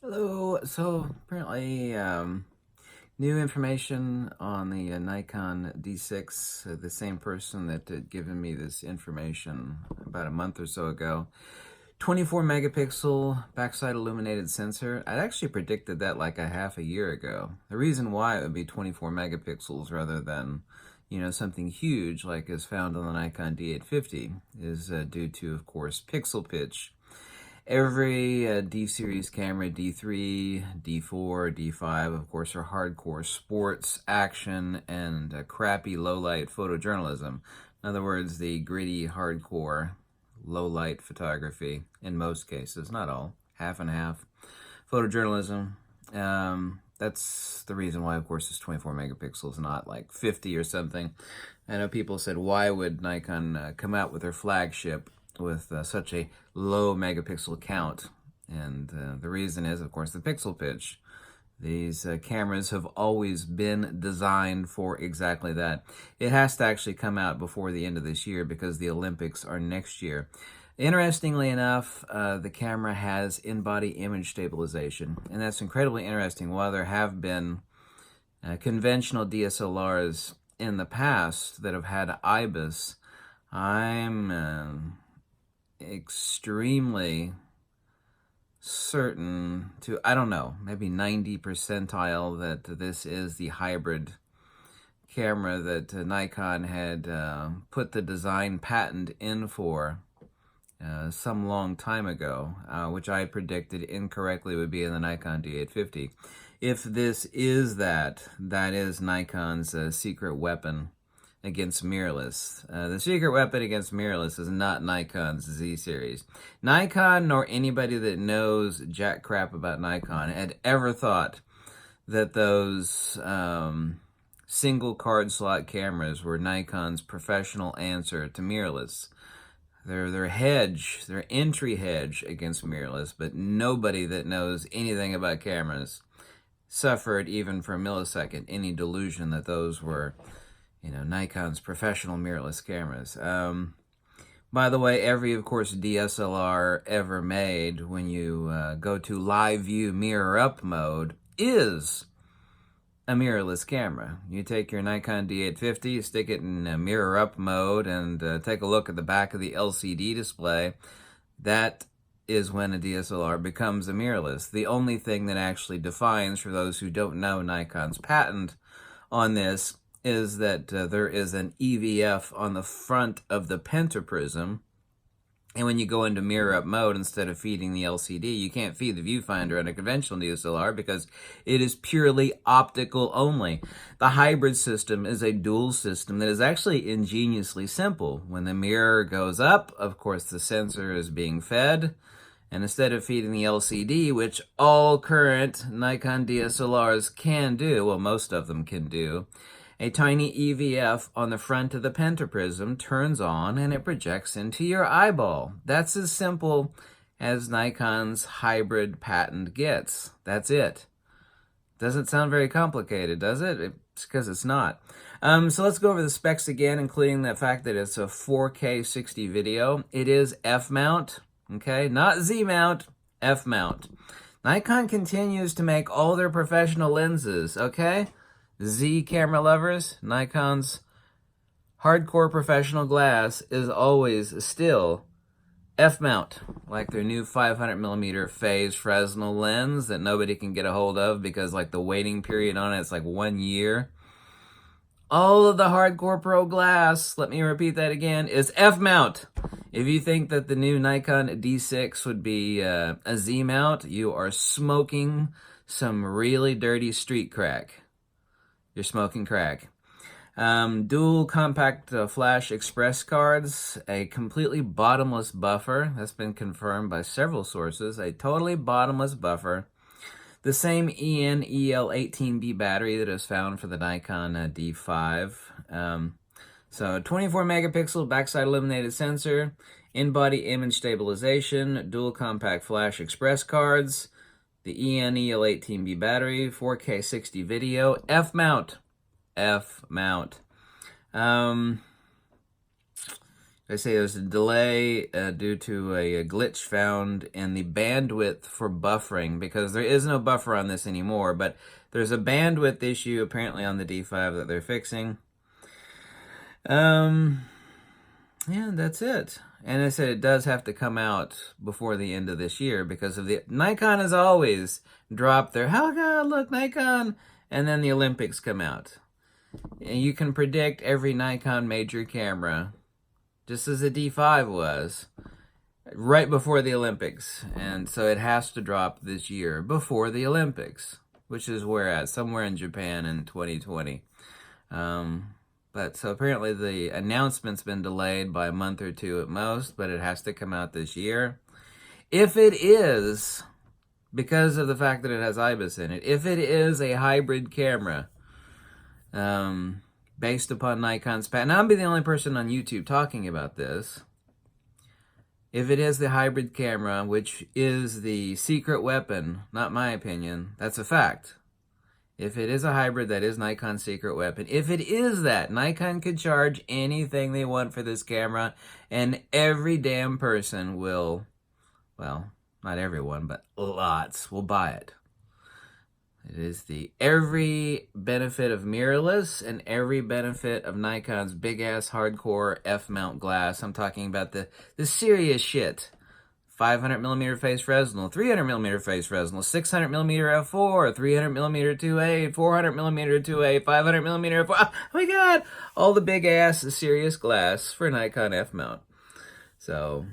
Hello. So apparently, new information on the Nikon D6. The same person that had given me this information about a month or so ago. 24 megapixel backside illuminated sensor. I actually predicted that like a half a year ago. The reason why it would be 24 megapixels rather than, something huge like is found on the Nikon D850 is due to, of course, pixel pitch. Every D series camera, D3, D4, D5, of course, are hardcore sports, action, and crappy low light photojournalism. In other words, the gritty, hardcore, low light photography, in most cases, not all, half and half. Photojournalism. That's the reason why, of course, it's 24 megapixels, not like 50 or something. I know people said, why would Nikon come out with their flagship with such a low megapixel count? And the reason is, of course, the pixel pitch. These cameras have always been designed for exactly that. It has to actually come out before the end of this year because the Olympics are next year. Interestingly enough, the camera has in-body image stabilization, and that's incredibly interesting. While there have been conventional DSLRs in the past that have had IBIS, I'm extremely certain to, I don't know, maybe 90 percentile that this is the hybrid camera that Nikon had put the design patent in for some long time ago, which I predicted incorrectly would be in the Nikon D850. If this is that is Nikon's secret weapon against mirrorless. The secret weapon against mirrorless is not Nikon's Z series. Nikon, nor anybody that knows jack crap about Nikon, had ever thought that those single card slot cameras were Nikon's professional answer to mirrorless. They're their hedge, their entry hedge against mirrorless, but nobody that knows anything about cameras suffered even for a millisecond any delusion that those were, Nikon's professional mirrorless cameras. By the way, every, of course, DSLR ever made, when you go to live view mirror up mode, is a mirrorless camera. You take your Nikon D850, you stick it in mirror up mode, and take a look at the back of the LCD display. That is when a DSLR becomes a mirrorless. The only thing that actually defines, for those who don't know Nikon's patent on this, is that there is an EVF on the front of the pentaprism. And when you go into mirror up mode, instead of feeding the LCD, you can't feed the viewfinder on a conventional DSLR because it is purely optical only. The hybrid system is a dual system that is actually ingeniously simple. When the mirror goes up, of course, the sensor is being fed. And instead of feeding the LCD, which all current Nikon DSLRs can do, well, most of them can do, a tiny EVF on the front of the pentaprism turns on and it projects into your eyeball. That's as simple as Nikon's hybrid patent gets. That's it. Doesn't sound very complicated, does it? It's because it's not. So let's go over the specs again, including the fact that it's a 4K 60 video. It is F-mount, okay? Not Z-mount, F-mount. Nikon continues to make all their professional lenses, okay? Z camera lovers, Nikon's hardcore professional glass is always still F-mount, like their new 500mm phase Fresnel lens that nobody can get a hold of because like the waiting period on it's like 1 year. All of the hardcore pro glass, let me repeat that again, is F-mount. If you think that the new Nikon D6 would be a Z-mount, you are smoking some really dirty street crack. You're smoking crack. Dual compact flash express cards, a completely bottomless buffer. That's been confirmed by several sources. A totally bottomless buffer. The same EL18B battery that is found for the Nikon D5. So 24 megapixel backside illuminated sensor, in-body image stabilization, dual compact flash express cards, the EL18B battery, 4K 60 video, F-mount. F-mount. They say there's a delay due to a glitch found in the bandwidth for buffering, because there is no buffer on this anymore, but there's a bandwidth issue apparently on the D5 that they're fixing. Yeah, that's it. And I said it does have to come out before the end of this year, because of the Nikon has always dropped their, oh God, look, Nikon, and then the Olympics come out. And you can predict every Nikon major camera, just as the D5 was, right before the Olympics. And so it has to drop this year before the Olympics, which is where at? Somewhere in Japan in 2020. But so apparently the announcement's been delayed by a month or two at most, but it has to come out this year. If it is, because of the fact that it has IBIS in it, if it is a hybrid camera, based upon Nikon's patent, I'll be the only person on YouTube talking about this. If it is the hybrid camera, which is the secret weapon, not my opinion, that's a fact. If it is a hybrid, that is Nikon's secret weapon. If it is that, Nikon could charge anything they want for this camera, and every damn person will, well, not everyone, but lots will buy it. It is the every benefit of mirrorless and every benefit of Nikon's big-ass hardcore F-mount glass. I'm talking about the serious shit. 500mm face Fresnel, 300mm face Fresnel, 600mm f4, 300mm 2A, 400mm 2A, 500mm f4. Oh my God! All the big-ass serious glass for Nikon F-mount. So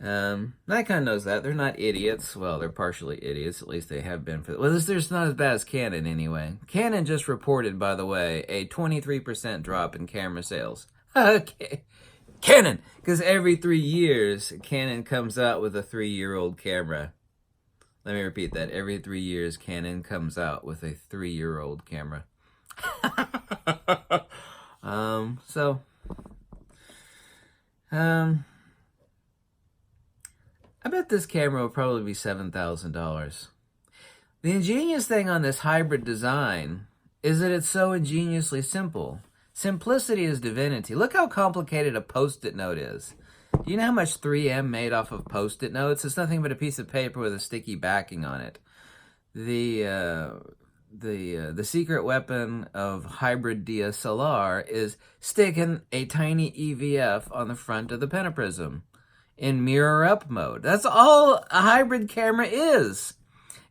Nikon knows that. They're not idiots. Well, they're partially idiots. At least they have been. Well, there's not as bad as Canon anyway. Canon just reported, by the way, a 23% drop in camera sales. Okay. Canon! Because every 3 years, Canon comes out with a 3-year-old camera. Let me repeat that. Every 3 years, Canon comes out with a 3-year-old camera. I bet this camera will probably be $7,000. The ingenious thing on this hybrid design is that it's so ingeniously simple. Simplicity is divinity. Look how complicated a Post-it note is. Do you know how much 3M made off of Post-it notes? It's nothing but a piece of paper with a sticky backing on it. The secret weapon of hybrid DSLR is sticking a tiny EVF on the front of the pentaprism in mirror-up mode. That's all a hybrid camera is.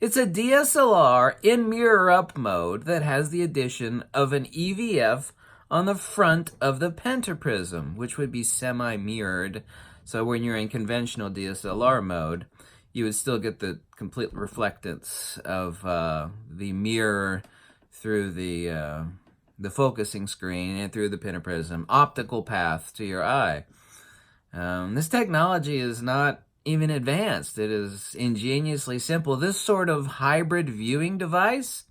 It's a DSLR in mirror-up mode that has the addition of an EVF on the front of the pentaprism, which would be semi-mirrored. So when you're in conventional DSLR mode, you would still get the complete reflectance of the mirror through the focusing screen and through the pentaprism, optical path to your eye. This technology is not even advanced. It is ingeniously simple. This sort of hybrid viewing device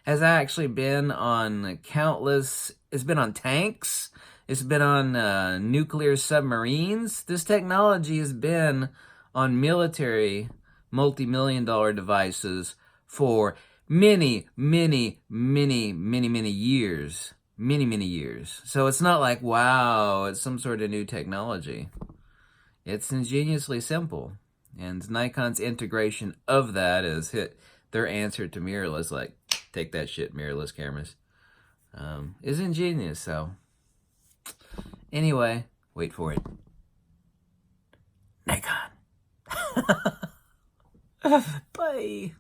has actually been on countless, it's been on tanks, it's been on nuclear submarines. This technology has been on military multi-million-dollar devices for many years. Many years. So it's not like, wow, it's some sort of new technology. It's ingeniously simple. And Nikon's integration of that is their answer to mirrorless, like, take that shit, mirrorless cameras, is ingenious. So anyway, wait for it. Nikon. Bye.